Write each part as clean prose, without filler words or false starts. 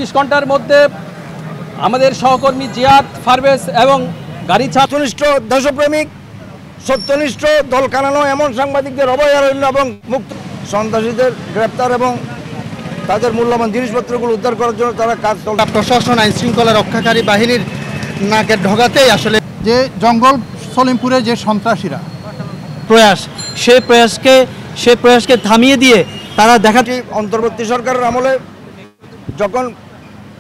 24 ঘন্টার মধ্যে আমাদের সহকর্মী জিয়াদ, পারভেজ এবং গাড়ি ছাত্রনিষ্ঠ দেশপ্রেমিক সত্যনিষ্ঠ দল কানানো এমন সাংবাদিকদের অভয়ারণ্য এবং মুক্ত সন্ত্রাসীদের গ্রেপ্তার এবং তাদের মূল্যবান জিনিসপত্রগুলো উদ্ধার করার জন্য তারা কাজ চলছে। প্রশাসন আইন শৃঙ্খলা রক্ষাকারী বাহিনীর নাকের ঢোকাতেই আসলে যে জঙ্গল সলিমপুরে যে সন্ত্রাসীরা প্রয়াস সেই প্রয়াসকে থামিয়ে দিয়ে তারা দেখাচ্ছি অন্তর্বর্তী সরকারের আমলে যখন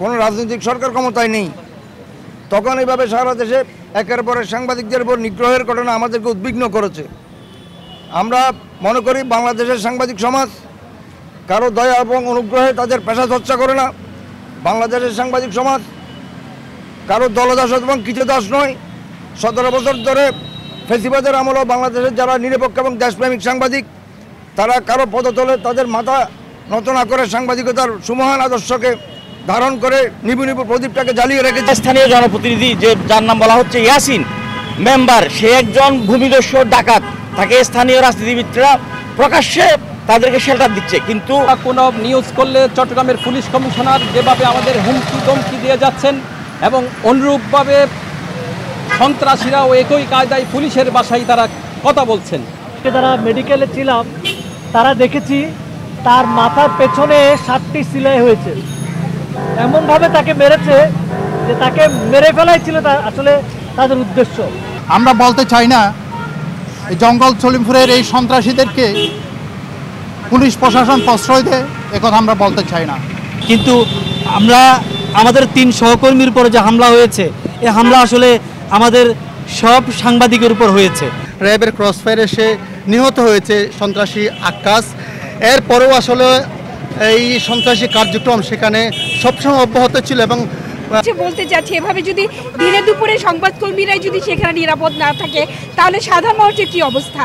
কোনো রাজনৈতিক সরকার ক্ষমতায় নেই তখন এইভাবে সারা দেশে একের পর এক সাংবাদিকদের উপর নিগ্রহের ঘটনা আমাদেরকে উদ্বিগ্ন করেছে। আমরা মনে করি বাংলাদেশের সাংবাদিক সমাজ কারো দয়া এবং অনুগ্রহে তাদের পেশা চর্চা করে না। বাংলাদেশের সাংবাদিক সমাজ কারো দলদাস এবং কৃতদাস নয়। 17 বছর ধরে ফেসিবাদের আমলেও বাংলাদেশের যারা নিরপেক্ষ এবং দেশপ্রেমিক সাংবাদিক তারা কারো পদতলে তাদের মাথা নত না করে সাংবাদিকতার সুমহান আদর্শকে ধারণ করে নিবু নিবু প্রদীপটাকে জ্বালিয়ে রেখেছে। স্থানীয় জনপ্রতিনিধি যার নাম বলা হচ্ছে ইয়াসিন মেম্বার, সে একজন ভূমিদস্যু ডাকাত, তাকে স্থানীয় রাজনীতিবিদরা প্রকাশ্যে তাদেরকে শেল্টার দিচ্ছে। কিন্তু কোনো নিউজ করলে চট্টগ্রামের পুলিশ কমিশনার যেভাবে আমাদের হুমকি ধমকি দিয়ে যাচ্ছেন এবং অনুরূপভাবে সন্ত্রাসীরাও একই কায়দায় পুলিশের বাসায় তারা কথা বলছেন। যারা মেডিকেলে ছিলাম তারা দেখেছি তার মাথার পেছনে 7টি সেলাই হয়েছে। এমনভাবে তাকে মেরেছে যে তাকে মেরে ফেলাই ছিল আসলে তাদের উদ্দেশ্য। আমরা বলতে চাই না এই জঙ্গল সলিমপুরের এই সন্ত্রাসীদেরকে পুলিশ প্রশাসন প্রশ্রয় দেয়, একথা আমরা বলতে চাই না। কিন্তু আমরা আমাদের 3 সহকর্মীর উপর যে হামলা হয়েছে, এই হামলা আসলে আমাদের সব সাংবাদিকের উপর হয়েছে। র্যাবের ক্রসফায়ারে সে নিহত হয়েছে সন্ত্রাসী আক্কাস। এরপরেও আসলে এই সন্ত্রাসী কার্যক্রম সেখানে সবসময় অব্যাহত ছিল এবং বলতে চাচ্ছি এভাবে যদি দিনে দুপুরে সংবাদকর্মীরাই যদি সেখানে নিরাপদ না থাকে তাহলে সাধারণ মানুষের কি অবস্থা।